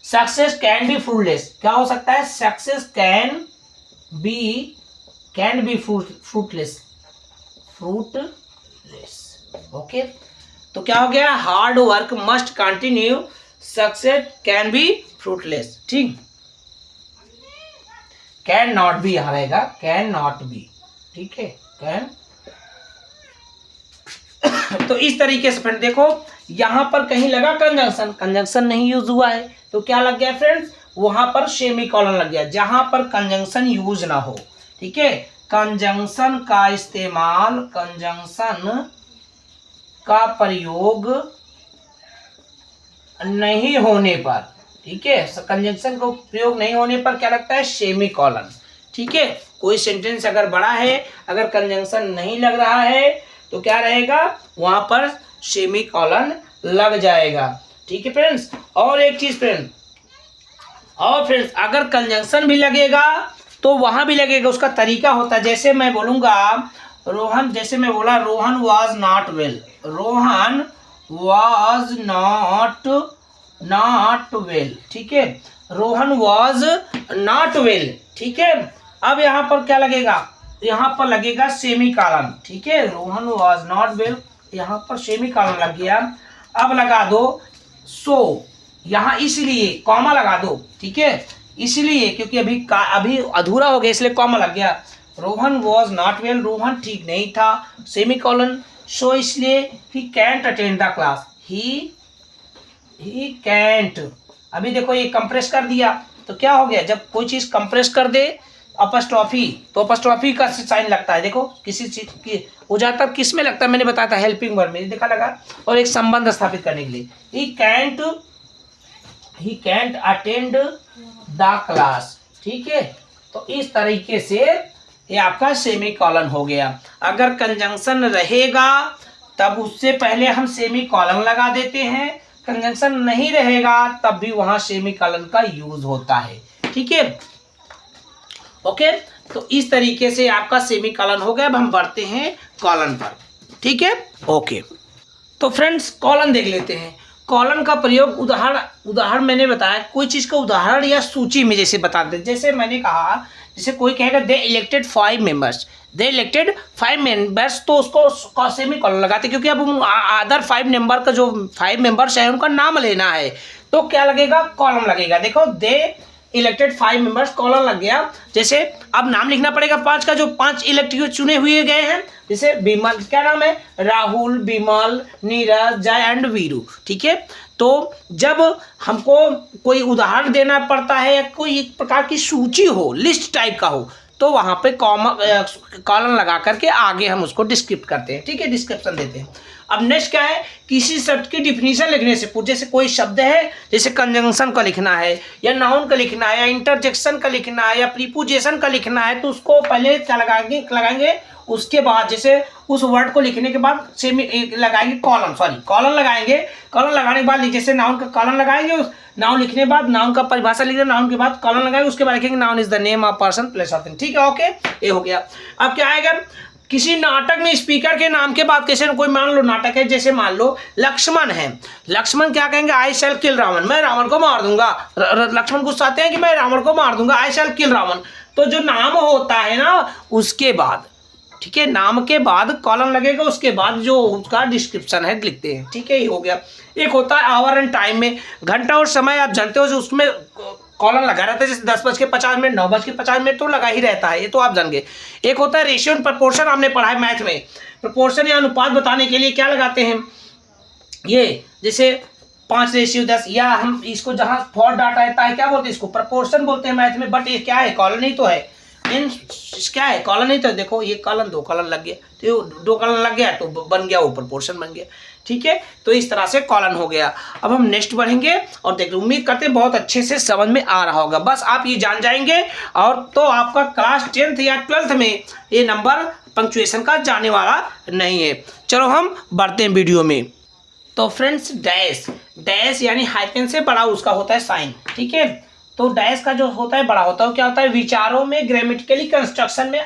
सक्सेस कैन बी फ्रूटलेस, क्या हो सकता है, success can be fruitless. Okay, तो क्या हो गया, hard work must continue, success can be fruitless. ठीक, कैन नॉट बी यहां रहेगा, कैन नॉट बी। ठीक है, कैन। तो इस तरीके से फ्रेंड देखो यहां पर कहीं लगा कंजंक्शन नहीं यूज हुआ है तो क्या लग गया फ्रेंड्स, वहां पर सेमी कॉलन लग गया, जहां पर कंजंक्शन यूज ना हो। ठीक है, कंजंक्शन का इस्तेमाल, कंजंक्शन का प्रयोग नहीं होने पर, ठीक है, कंजंक्शन का प्रयोग नहीं होने पर क्या लगता है, सेमी कॉलन। ठीक है, कोई सेंटेंस अगर बड़ा है, अगर कंजंक्शन नहीं लग रहा है तो क्या रहेगा, वहां पर सेमी कॉलन लग जाएगा। ठीक है फ्रेंड्स, और एक चीज फ्रेंड्स, अगर कंजंक्शन भी लगेगा तो वहां भी लगेगा, उसका तरीका होता है। जैसे मैं बोलूंगा रोहन, जैसे मैं बोला Rohan was not well, Rohan was not well. ठीक है, रोहन वाज नॉट वेल। ठीक है, अब यहाँ पर क्या लगेगा, यहाँ पर लगेगा सेमी कॉलन। ठीक है, रोहन वाज नॉट वेल, यहाँ पर सेमी कॉलन लग गया। अब लगा दो सो, यहाँ इसलिए कॉमा लगा दो। ठीक है, इसलिए क्योंकि अभी अधूरा हो गया इसलिए कॉमा लग गया। Rohan was not well, Rohan ठीक नहीं था, सेमी कॉलन, सो इसलिए he can't attend the class, he can't. अभी देखो ये कंप्रेस कर दिया तो क्या हो गया, जब कोई चीज कंप्रेस कर दे अपस्ट्रॉफी, तो अपस्ट्रॉफी का साइन लगता है। देखो किसी चीज की वो ज्यादातर किस में लगता है, मैंने बताया था हेल्पिंग वर्ब में, देखा लगा, और एक संबंध स्थापित करने के लिए। ही कैंट अटेंड द क्लास। ठीक है, तो इस तरीके से ये आपका सेमी कॉलन हो गया। अगर कंजंक्शन रहेगा तब उससे पहले हम सेमी कॉलन लगा देते हैं, कंजंक्शन नहीं रहेगा तब भी वहां सेमी कॉलन का यूज होता है। ठीक है, ओके, तो इस तरीके से आपका सेमी कॉलन हो गया। अब हम बढ़ते हैं कॉलन पर। ठीक है, ओके। तो फ्रेंड्स कॉलन देख लेते हैं। कॉलन का प्रयोग उदाहरण मैंने बताया, कोई चीज़ का उदाहरण या सूची में जैसे बताते हैं। जैसे मैंने कहा, जैसे कोई कहेगा दे इलेक्टेड 5 मेंबर्स, दे इलेक्टेड 5 मेंबर्स, तो उसको सेमी कॉलन लगाते, क्योंकि अब अदर 5 मेंबर का जो 5 मेंबर्स है उनका नाम लेना है, तो क्या लगेगा, कॉलम लगेगा। देखो दे इलेक्टेड 5 मेंबर्स, कॉलम लग गया। जैसे अब नाम लिखना पड़ेगा 5 का, जो 5 इलेक्ट चुने हुए गए हैं। जैसे विमल, क्या नाम है, राहुल, विमल, नीरज, जय एंड वीरू। ठीक है, तो जब हमको कोई उदाहरण देना पड़ता है या कोई एक प्रकार की सूची हो, लिस्ट टाइप का हो, तो वहाँ पे कॉलम लगा करके आगे हम उसको डिस्क्रिप्ट करते हैं। ठीक है, डिस्क्रिप्शन देते हैं। अब नेक्स्ट क्या है, किसी शब्द की डिफिनीशन लिखने से पूछे, जैसे कोई शब्द है, जैसे कंजंक्शन का लिखना है या नाउन का लिखना है या इंटरजेक्शन का लिखना है या प्रीपोजिशन का लिखना है, तो उसको पहले क्या लगाएंगे, उसके बाद जैसे उस वर्ड को लिखने के बाद सेमी लगाएंगे कॉलम लगाएंगे। कॉलम लगाने के बाद जैसे नाउन का कॉलम लगाएंगे, उस नाउन लिखने के बाद नाउन का परिभाषा लिख दें, नाउन के बाद कॉलम लगाएंगे, उसके बाद लिखेंगे noun is the name of person place of thing. ठीक है, ओके, ये हो गया। अब क्या आएगा, किसी नाटक में स्पीकर के नाम के बाद कैसे, कोई मान लो नाटक है, जैसे मान लो लक्ष्मण है, लक्ष्मण क्या कहेंगे, आई शैल किल रावण, मैं रावण को मार दूंगा। लक्ष्मण गुस्साते हैं कि मैं रावण को मार दूंगा, आई शैल किल रावण। तो जो नाम होता है ना, उसके बाद, ठीक है, नाम के बाद कॉलम लगेगा, उसके बाद जो उसका डिस्क्रिप्शन है लिखते हैं। ठीक है, ये हो गया। एक होता है आवर एंड टाइम में, घंटा और समय आप जानते हो, जो उसमें कॉलम लगा रहता है, जैसे 10:50 9:50 तो लगा ही रहता है, ये तो आप जान गए। एक होता है रेशियो एंड प्रपोर्शन, आपने पढ़ा है मैथ में, प्रपोर्शन या अनुपात बताने के लिए क्या लगाते हैं, ये जैसे 5:10, या हम इसको जहाँ फॉर डाटा रहता है क्या बोलते हैं, इसको प्रपोर्शन बोलते हैं मैथ में। बट ये क्या है, कॉलन ही तो है, क्या है, कॉलन ही तो। देखो ये कॉलन, 2 कॉलन लग गया, तो 2 कॉलन लग गया तो बन गया वो प्रपोर्शन बन गया। ठीक है, तो इस तरह से कॉलन हो गया। अब हम नेक्स्ट बढ़ेंगे और देखिए, उम्मीद करते हैं बहुत अच्छे से समझ में आ रहा होगा। बस आप ये जान जाएंगे और तो आपका क्लास 10th या 12th में ये नंबर पंक्चुएशन का जाने वाला नहीं है। चलो हम बढ़ते हैं वीडियो में। तो फ्रेंड्स डैश यानी हाइफन से बड़ा उसका होता है साइन। ठीक है, तो डैश का जो होता है बड़ा होता है, क्या होता है, विचारों में, ग्रामेटिकली कंस्ट्रक्शन में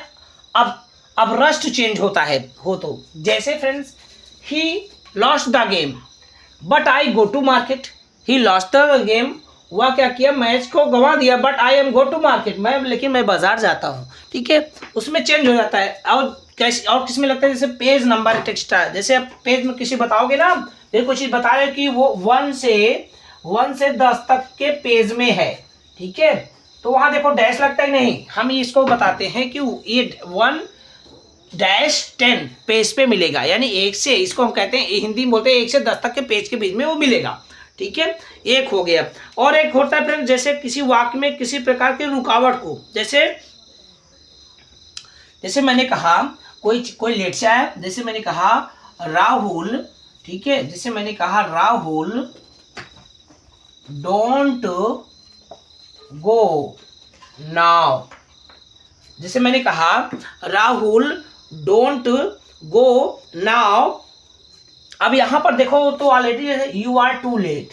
अब रस्ट चेंज होता है हो। तो जैसे friends, he lost the game but I go to market, he lost the game, वह क्या किया, मैच को गंवा दिया, but I am go to market, लेकिन मैं बाजार जाता हूँ। ठीक है, उसमें चेंज हो जाता है। और कैसे, और किस में लगता है, जैसे पेज नंबर टेक्स्ट है, जैसे आप पेज में किसी बताओगे ना, ये कोई चीज़ बता रहे हो कि वो 1 से 10 तक के पेज में है। ठीक है, तो वहां देखो डैश लगता है नहीं, हम इसको बताते हैं कि ये 1-10 पेज पे मिलेगा, यानी 1 से, इसको हम कहते हैं, हिंदी में बोलते हैं 1 से 10 तक के पेज के बीच में वो मिलेगा। ठीक है, एक हो गया। और एक होता है फ्रेंड, जैसे किसी वाक्य में किसी प्रकार की रुकावट को, जैसे मैंने कहा कोई लेट से आया, जैसे मैंने कहा राहुल, ठीक है, जैसे मैंने कहा राहुल डोंट गो नाउ, जैसे मैंने कहा राहुल डोंट गो नाउ। अब यहां पर देखो तो already you are too late,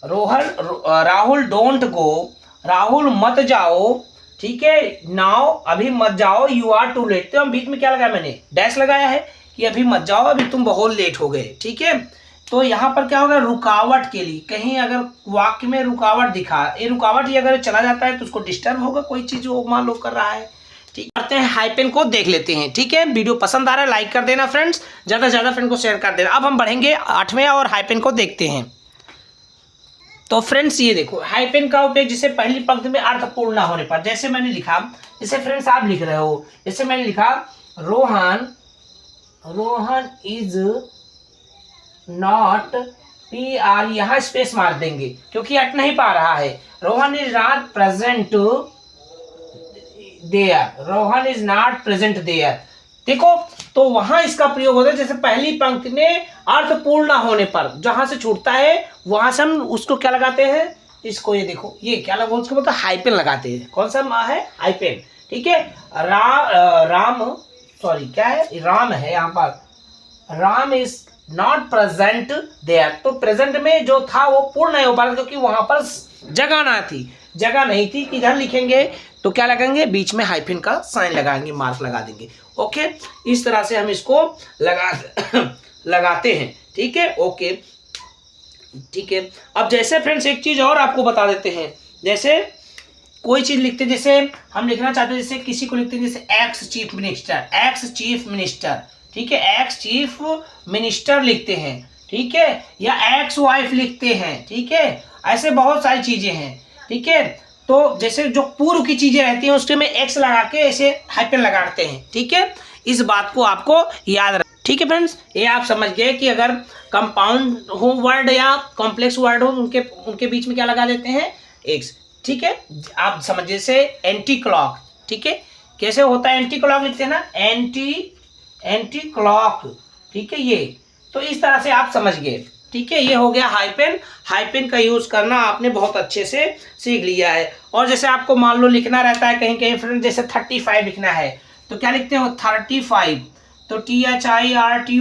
Rahul don't go, Rahul मत जाओ, ठीक है, नाउ अभी मत जाओ, यू आर टू लेट। तो हम बीच में क्या लगाया, मैंने डैश लगाया है कि अभी मत जाओ, अभी तुम बहुत लेट हो गए। ठीक है, तो यहाँ पर क्या होगा, रुकावट के लिए, कहीं अगर वाक्य में रुकावट दिखा, ये रुकावट ही अगर चला जाता है तो उसको डिस्टर्ब होगा, कोई चीज वो मान लो कर रहा है। ठीक, करते हैं हाइपेन को देख लेते हैं। ठीक है, वीडियो पसंद आ रहा है लाइक कर देना फ्रेंड्स, ज्यादा से ज्यादा फ्रेंड को शेयर कर देना। अब हम बढ़ेंगे 8वें और हाइपेन को देखते हैं। तो फ्रेंड्स ये देखो, हाइपेन का उपयोग जिसे पहली पंक्ति में अर्थपूर्ण ना होने पर, जैसे मैंने लिखा, जैसे फ्रेंड्स आप लिख रहे हो, जैसे मैंने लिखा रोहन इज नॉट PR, यहाँ स्पेस मार देंगे क्योंकि अट नहीं पा रहा है। Rohan is not present there, देखो, तो वहां इसका प्रयोग होता है, जैसे पहली पंक्ति में अर्थपूर्ण ना होने पर, जहां से छूटता है वहां से हम उसको क्या लगाते हैं, इसको, ये देखो, ये क्या लगा, उसको मतलब हाइपेन लगाते हैं। कौन सा है, हाइपेन। ठीक है, राम है यहाँ पर, Ram is not present there, तो प्रेजेंट में जो था वो पूर्ण नहीं हो पा रहा क्योंकि वहां पर जगह ना थी। जगह नहीं थी कि इधर लिखेंगे तो क्या लगाएंगे, बीच में हाइफन का साइन लगाएंगे, मार्क लगा देंगे। ओके, इस तरह से हम इसको लगाते हैं। ठीक है, ओके ठीक है। अब जैसे फ्रेंड्स एक चीज और आपको बता देते हैं, जैसे कोई चीज लिखते हैं, जैसे हम लिखना चाहते हैं, जैसे किसी को लिखते हैं जैसे ex chief minister, ex chief minister, ठीक है, एक्स चीफ मिनिस्टर लिखते हैं, ठीक है, या एक्स वाइफ लिखते हैं, ठीक है, ऐसे बहुत सारी चीजें हैं। ठीक है, तो जैसे जो पूर्व की चीजें रहती हैं उसके में एक्स लगा के ऐसे हाइफन लगाते हैं। ठीक है, इस बात को आपको याद रख। ठीक है फ्रेंड्स, ये आप समझ गए कि अगर कंपाउंड हो वर्ड या कॉम्प्लेक्स वर्ड हो उनके बीच में क्या लगा देते हैं, एक्स। ठीक है, आप समझ, जैसे एंटी क्लॉक, ठीक है, कैसे होता है, एंटी क्लॉक लिखते हैं ना, एंटी क्लॉक, ठीक है, ये तो इस तरह से आप समझ गए। ठीक है, ये हो गया हाइफन। हाइफन का यूज करना आपने बहुत अच्छे से सीख लिया है। और जैसे आपको मान लो लिखना रहता है कहीं कहीं फ्रेंड, जैसे 35 लिखना है तो क्या लिखते हो, 35, तो THIRTY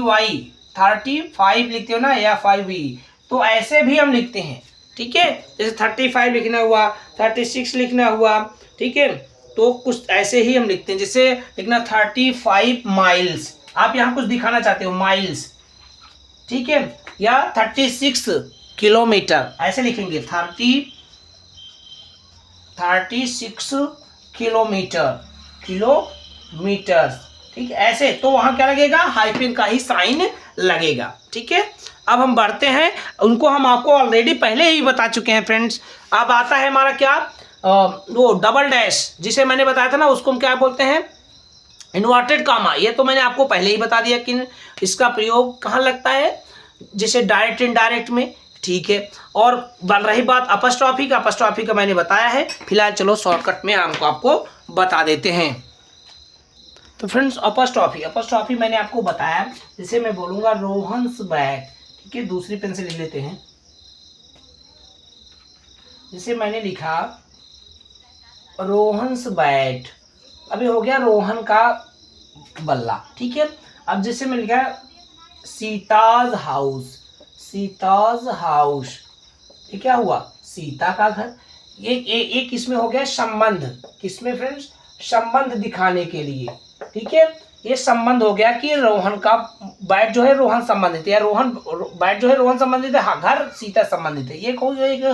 35 लिखते हो ना, या 5E, तो ऐसे भी हम लिखते हैं। ठीक है, जैसे 35 लिखना हुआ, 36 लिखना हुआ, ठीक है, तो कुछ ऐसे ही हम लिखते हैं। जैसे लिखना 35 माइल्स, आप यहाँ कुछ दिखाना चाहते हो माइल्स, ठीक है, या 36 किलोमीटर, ऐसे लिखेंगे 36 किलोमीटर, ठीक है, ऐसे, तो वहां क्या लगेगा, हाइफन का ही साइन लगेगा। ठीक है, अब हम बढ़ते हैं, उनको हम आपको ऑलरेडी पहले ही बता चुके हैं फ्रेंड्स। अब आता है हमारा क्या, वो डबल डैश, जिसे मैंने बताया था ना, उसको हम क्या बोलते हैं, इन्वर्टेड कामा। ये तो मैंने आपको पहले ही बता दिया कि इसका प्रयोग कहाँ लगता है, जैसे डायरेक्ट इनडायरेक्ट में। ठीक है, और बन रही बात अपस्ट्रॉफी का मैंने बताया है। फिलहाल चलो शॉर्टकट में हमको आपको बता देते हैं। तो फ्रेंड्स अपस्ट्रॉफी मैंने आपको बताया, जैसे मैं बोलूँगा रोहन्स बैग, ठीक है, दूसरी पेन से लिख लेते हैं। जैसे मैंने लिखा रोहन्स बैट, अभी हो गया रोहन का बल्ला। ठीक है, अब जैसे मैं लिखा सीताज हाउस, ये क्या हुआ, सीता का घर। एक इसमें हो गया संबंध, किसमें फ्रेंड्स, संबंध दिखाने के लिए। ठीक है, ये संबंध हो गया कि रोहन का बैट जो है रोहन संबंधित है, या रोहन बैट जो है रोहन संबंधित है, हाँ, घर सीता संबंधित है। ये हो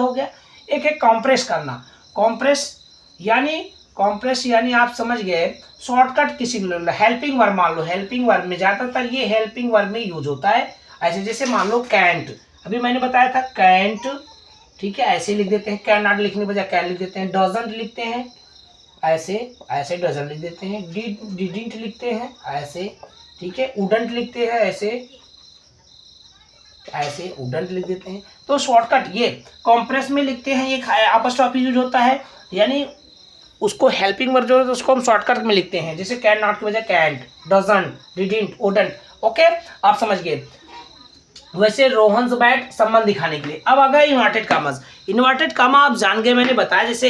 गया। एक है कॉम्प्रेस करना, कॉम्प्रेस यानी आप समझ गए, शॉर्टकट किसी को लेना। हेल्पिंग वर्ब मान लो, हेल्पिंग वर्ब में ज़्यादातर ये हेल्पिंग वर्ब में यूज होता है। ऐसे जैसे मान लो कैंट, अभी मैंने बताया था कैंट, ठीक है, ऐसे लिख देते हैं, कैन नॉट लिखने के बजाय कैन लिख देते हैं। डजंट लिखते हैं ऐसे डजंट लिख देते हैं। डिडंट लिखते हैं ऐसे, ठीक है, उडंट लिखते हैं ऐसे उडंट लिख देते हैं। तो शॉर्टकट ये कॉम्प्रेस में लिखते हैं, ये अपस्ट्रॉफी यूज होता है, यानी उसको हेल्पिंग वर्ब जो है उसको हम शॉर्टकट में लिखते हैं। जैसे कैन नॉट की वजह कैंट, डजंट, डिडंट, उडंट। ओके, आप समझ गए। वैसे रोहन्स बैट संबंध दिखाने के लिए। अब आ गया इन्वर्टेड कामा आप जान गए, मैंने बताया। जैसे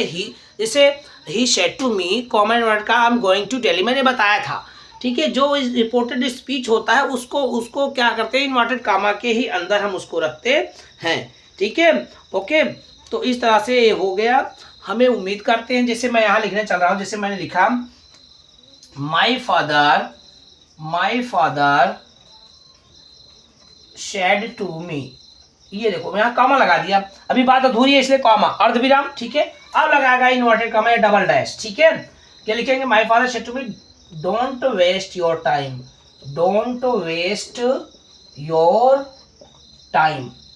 ही said to me common word का I am going to tell, मैंने बताया था। ठीक है, जो रिपोर्टेड स्पीच होता है उसको क्या करते हैं, इन्वर्टेड कामा के ही अंदर हम उसको रखते हैं। ठीक है, ओके, तो इस तरह से ये हो गया। हमें उम्मीद करते हैं, जैसे मैं यहाँ लिखने चल रहा हूँ, जैसे मैंने लिखा my father said to me, ये देखो मैं यहाँ कॉमा लगा दिया, अभी बात अधूरी है इसलिए कॉमा, अर्धविराम। ठीक है, अब लगाएगा इन्वर्टेड कॉमा या डबल डैश। ठीक है, क्या लिखेंगे, my father said to me don't waste your time.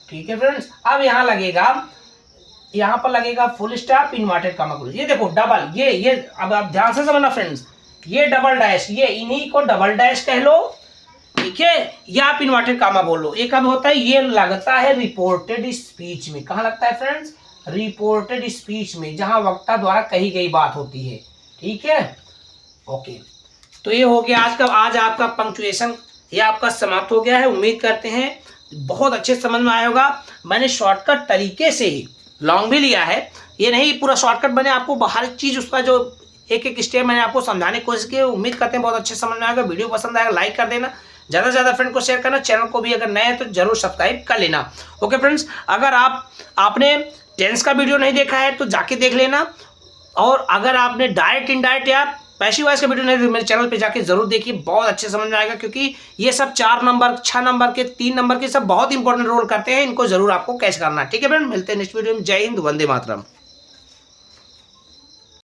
ठीक है फ्रेंड्स, अब यहाँ पर लगेगा full stop, inverted comma close. ये देखो डबल, ये अब आप ध्यान से समझना फ्रेंड्स, ये डबल डैश, ये इन्हीं को डबल डैश कह लो। ठीक है, या आप इन्वर्टेड कॉमा बोल लो। ये कब होता है, ये लगता है रिपोर्टेड स्पीच में। कहाँ लगता है फ्रेंड्स, रिपोर्टेड स्पीच में, जहां वक्ता द्वारा कही गई बात होती है। ठीक है, ओके, तो ये हो गया आज आपका पंक्चुएशन, ये आपका समाप्त हो गया है। उम्मीद करते हैं बहुत अच्छे समझ में आया होगा। मैंने शॉर्टकट तरीके से ही लॉन्ग भी लिया है, ये नहीं पूरा शॉर्टकट, मैंने आपको हर चीज़ उसका जो एक स्टेप मैंने आपको समझाने की कोशिश की। उम्मीद करते हैं बहुत अच्छे समझ में आएगा। वीडियो पसंद आएगा लाइक कर देना, ज़्यादा से ज़्यादा फ्रेंड को शेयर करना, चैनल को भी अगर नए हैं तो जरूर सब्सक्राइब कर लेना। ओके फ्रेंड्स, अगर आपने टेंस का वीडियो नहीं देखा है तो जाके देख लेना, और अगर आपने डायरेक्ट इनडायरेक्ट या पैसिव वॉइस का वीडियो नहीं तो मेरे चैनल पे जाके जरूर देखिए, बहुत अच्छे समझ में आएगा, क्योंकि ये सब 4 नंबर 6 नंबर के 3 नंबर के सब बहुत इंपॉर्टेंट रोल करते हैं, इनको जरूर आपको कैच करना है। ठीक है फ्रेंड, मिलते हैं नेक्स्ट वीडियो में। जय हिंद, वंदे मातरम।